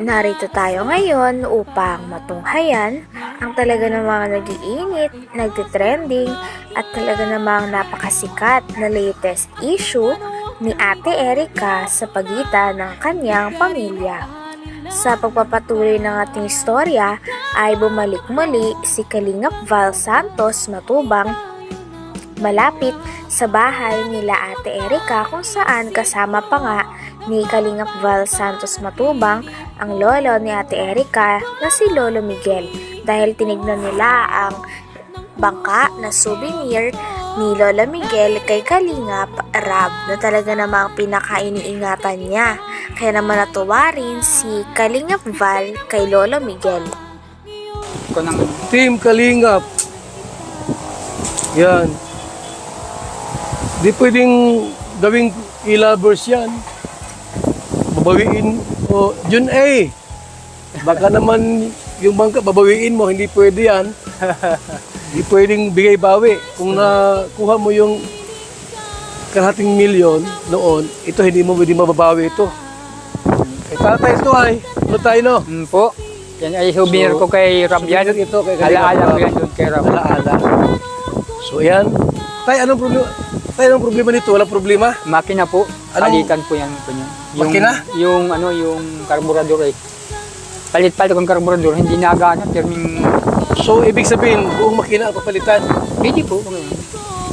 Narito tayo ngayon upang matunghayan ang talaga namang nag-iinit, nagtitrending at talaga namang napakasikat na latest issue ni Ate Erica sa pagitan ng kanyang pamilya. Sa pagpapatuloy ng ating istorya ay bumalik muli si Kalingap Val Santos Matubang malapit sa bahay nila Ate Erica kung saan kasama pa nga ni Kalingap Val Santos Matubang ang lolo ni Ate Erica na si Lolo Miguel dahil tinignan nila ang bangka na souvenir ni Lola Miguel kay Kalingap Rab na talaga namang pinakainiingatan niya. Kaya naman natuwa rin si Kalingap Val kay Lolo Miguel. Team Kalingap. Yan. Di pwedeng gawing e-lovers yan. Babawiin o Jun A. Baka naman yung bangka babawiin mo, hindi pwede yan. Hindi pwedeng bigay-bawi. Kung nakuha mo yung kalahating milyon noon, ito hindi mo pwede mababawi ito. Kay tatay ito ay, ano tayo no? Po. Yan ay souvenir ko kay Rab yan. Ito kay Kalingap. Alaala ko yan doon kay Rab. Alaala. So yan. Tay, anong problema? Tay, anong problema nito? Walang problema? Makina po. Palitan po yan. Makina? Yung karburador eh. Palit-palit kong karburador, hindi nagana. So, ibig sabihin, buong makina ang papalitan? Pwede po.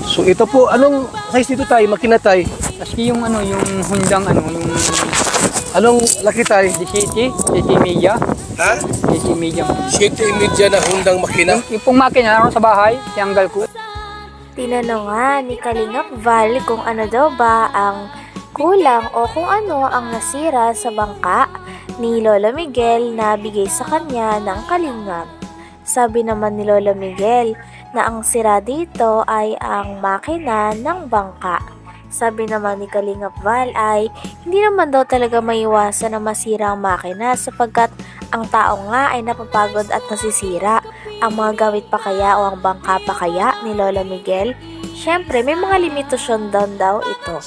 So, ito po, anong size dito tayo? Makina tayo? Kasi yung hundang yung... Anong laki tayo? City media. Ha? City media. 7.5 na hundang makina? Yung pong makina sa bahay, tiyanggal ko. Tinanong nga ni Kalingap Val kung ano daw ba ang kulang o kung ano ang nasira sa bangka ni Lola Miguel na bigay sa kanya ng Kalingap. Sabi naman ni Lola Miguel na ang sira dito ay ang makina ng bangka. Sabi naman ni Kalingap Val ay hindi naman daw talaga maiwasan na masira ang makina sapagkat ang tao nga ay napapagod at nasisira. Ang mga gamit pa kaya o ang bangka pa kaya ni Lola Miguel? Siyempre may mga limitasyon daw ito.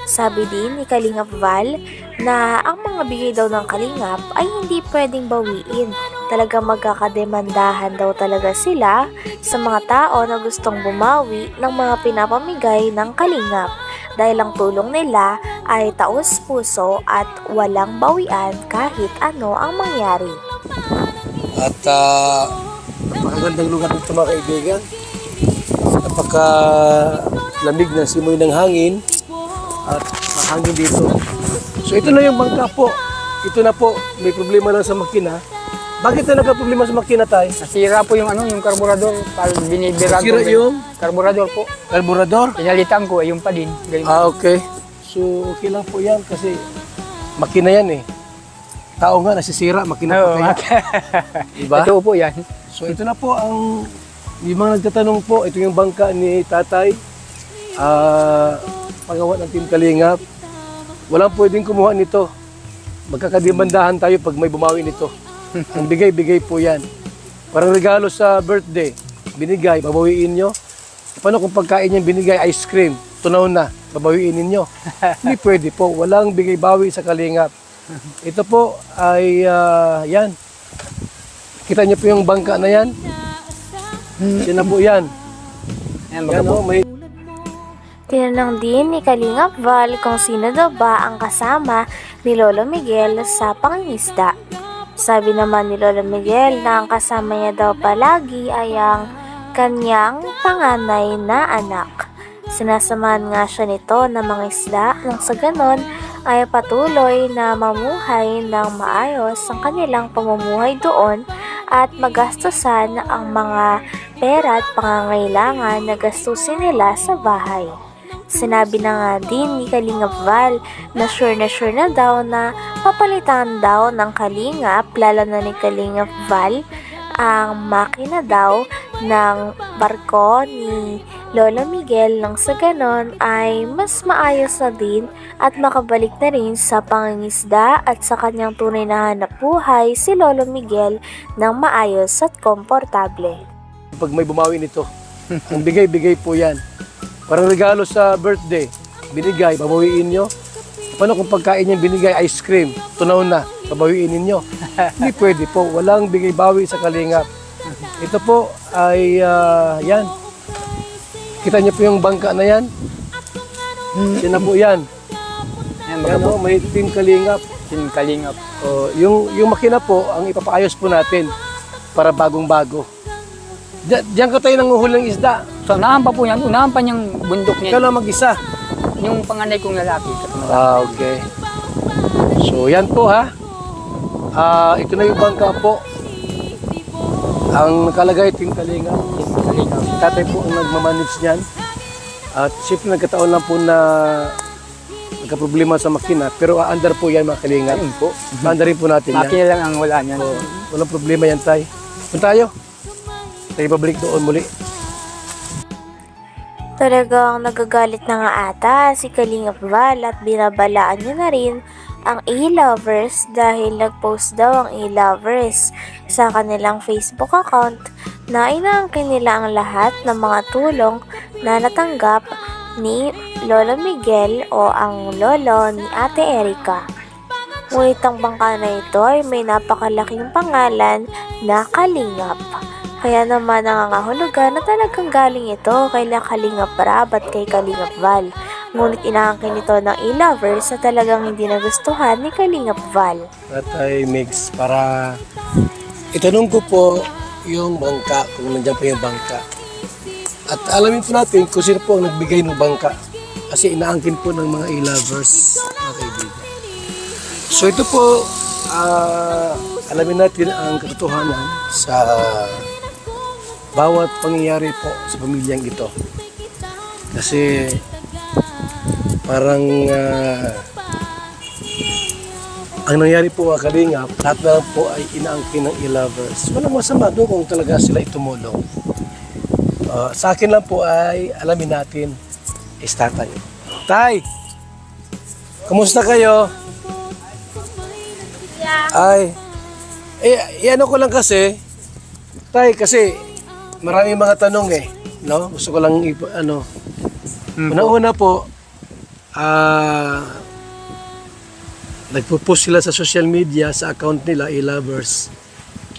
Sabi din ni Kalingap Val na ang mga bigay daw ng Kalingap ay hindi pwedeng bawiin. Talagang magkakademandahan daw talaga sila sa mga tao na gustong bumawi ng mga pinapamigay ng Kalingap. Dahil ang tulong nila ay taos puso at walang bawian kahit ano ang mangyari. At napakagandang lugar dito mga kaibigan. Napaka lamig ng simoy ng hangin at mahangin dito. So ito na yung bangka po. Ito na po, may problema lang sa makina. Bakit na nagka-problema sa makina tayo? Nasira po yung karburador. Binibirang Nasira yung? Karburador po. Karburador? Pinalitan ko, ayun pa din. Okay. So okay lang po yan kasi makina yan eh. Tao nga nasisira, makina po kaya. Diba? Ito po yan. So ito na po ang yung mga nagtatanong po, ito yung bangka ni tatay. Pagawa ng Team Kalingap. Walang pwedeng kumuha nito. Magkakademandahan tayo pag may bumawi nito. Ang bigay-bigay po yan. Parang regalo sa birthday. Binigay, babawiin nyo. Paano kung pagkain yung binigay, ice cream, tunaw na, babawiin ninyo? Hindi pwede po. Walang bigay-bawi sa Kalingap. Ito po ay yan. Kita niyo po yung bangka na yan. Yan na po yan. Yan o, may... Tinanong din ni Kalingap Val kung sino daw ba ang kasama ni Lolo Miguel sa pangingisda. Sabi naman ni Lolo Miguel na ang kasama niya daw palagi ay ang kanyang panganay na anak. Sinasamahan nga siya nito ng mga isda nang sa ganon ay patuloy na mamuhay ng maayos ang kanilang pamumuhay doon at magastusan ang mga pera at pangangailangan na gastusin nila sa bahay. Sinabi na nga din ni Kalingap Val na sure na daw na papalitan daw ng Kalingap, lalo na ni Kalingap Val, ang makina daw ng barko ni Lolo Miguel nang sa ganon ay mas maayos na din at makabalik na rin sa pangingisda at sa kanyang tunay na hanap buhay si Lolo Miguel ng maayos at komportable. Pag may bumawi nito, ang bigay-bigay po yan. Parang regalo sa birthday, binigay, babawiin nyo. Paano kung pagkain niya binigay ice cream, tunaw na, babawiin ninyo? Hindi pwede po, walang bigay-bawi sa Kalingap. Ito po ay, yan. Kita niyo po yung bangka na yan? Yan na po yan. Yan, Yan po, may Team Kalingap. Team Kalingap. Yung makina po, ang ipapaayos po natin para bagong-bago. Diyan ka tayo nanguhuli ng isda. So, unahan pa po yan. Unahan pa niyang bundok Ikaw niya. lang mag-isa. Yung panganay kong lalaki. Okay. So, yan po ha. Ito na yung bangka po. Ang nakalagay, Team Kalingap. Team Kalingap. Tatay po ang nagmamanage niyan. At siyempre nagkataon lang po na nagka-problema sa makina. Pero aandar po yan mga Kalingap. Ayun po. Aandarin po natin yan. Makina lang ang wala niyan. Walang problema yan, tay. Punta tayo. Tayo pabalik doon muli. Talagang nagagalit na nga ata si Kalingap Val at binabalaan niya na rin ang A-Lovers dahil nag-post daw ang A-Lovers sa kanilang Facebook account na inaangkin nila ang lahat ng mga tulong na natanggap ni Lolo Miguel o ang lolo ni Ate Erica. Ngunit ang bangka na ito ay may napakalaking pangalan na Kalingap. Kaya naman nangangahulugan na talagang galing ito kay Kalingap Rab at kay Kalingap Val. Ngunit inaangkin ito ng A-Lovers na talagang hindi nagustuhan ni Kalingap Val. Tatay Mix, para itanong ko po yung bangka, kung nandiyan po yung bangka. At alamin po natin kung sino po ang nagbigay ng bangka. Kasi inaangkin po ng mga A-Lovers, mga kaibigan. So ito po, alamin natin ang katotohanan sa bawat pangyayari po sa pamilyang ito. Kasi parang ang nangyari po mga Kalingap, lahat na lang po ay inaangkin ng A-Lovers. Walang masama doon kung talaga sila itumulong. Sa akin lang po ay alamin natin is tatay. Tay! Kumusta kayo? Ay, ano ko lang kasi, tay, kasi maraming mga tanong no? Gusto ko lang una-una po, nagpo-post sila sa social media, sa account nila, A-Lovers.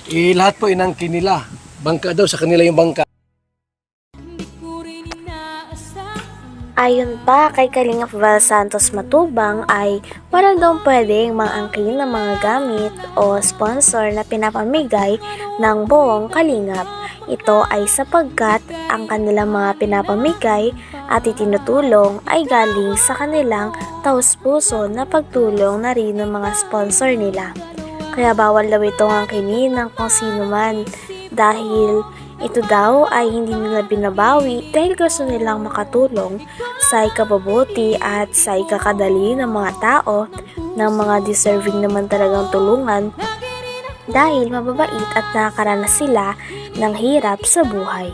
Lahat po inangkin nila. Bangka daw, sa kanila yung bangka. Ayon pa kay Kalingap Val Santos Matubang ay wala daw pwedeng mangangkin ng mga gamit o sponsor na pinapamigay ng buong Kalingap. Ito ay sapagkat ang kanilang mga pinapamigay at itinutulong ay galing sa kanilang taus-puso na pagtulong na rin ng mga sponsor nila. Kaya bawal daw itong angkinin ng kung sino man dahil ito daw ay hindi nila binabawi dahil gusto nilang makatulong sa ikabubuti at sa ikakadali ng mga tao ng mga deserving naman talagang tulungan dahil mababait at nakakaranas sila ng hirap sa buhay.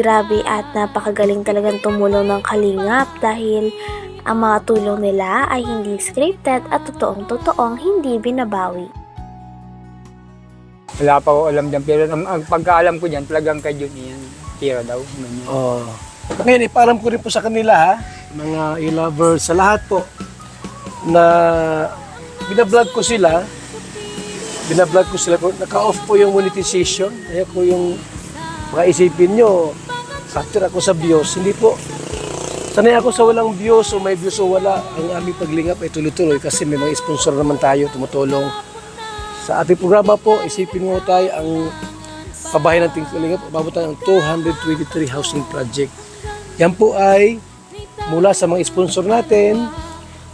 Grabe at napakagaling talagang tumulong ng Kalingap dahil ang mga tulong nila ay hindi scripted at totoong hindi binabawi. Wala pa ko alam dyan. Pero ang pagkaalam ko dyan, talagang kay Jun yan. Tira daw. Ganyan. Ngayon, ipaalam ko rin po sa kanila ha, mga A-Lovers, sa lahat po, na binablog ko sila, naka-off po yung monetization. Kaya ko yung makaisipin nyo, after ako sa views, hindi po. Sanay ako sa walang views o may views o wala. Ang aming paglingap ay tuloy-tuloy kasi may mga sponsor naman tayo, tumutulong. Sa ating programa po, isipin mo tayo ang pabahay ng Team Kalingap, umabot tayo ng 223 housing project. Yan po ay mula sa mga sponsor natin,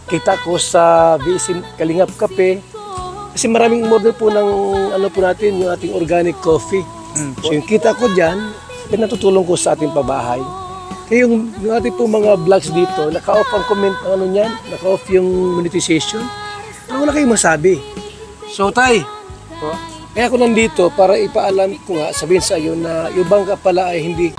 kita ko sa VC Kalingap Kape, kasi maraming order po ng po natin, yung ating organic coffee. So yung kita ko dyan, pinatutulong ko sa ating pabahay. Kaya yung ating po mga vlogs dito, naka-off ang comment, naka-off yung monetization. Wala kayong masabi. So tay, kaya ako nandito para ipaalam ko nga, sabihin sa iyo na yung bangka pala ay hindi.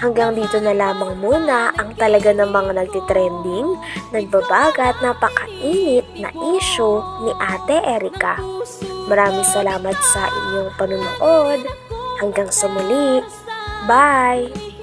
Hanggang dito na lamang muna ang talaga namang nagtitrending, nagbabagat, napakainit na issue ni Ate Erica. Maraming salamat sa inyong panonood. Hanggang sa muli. Bye!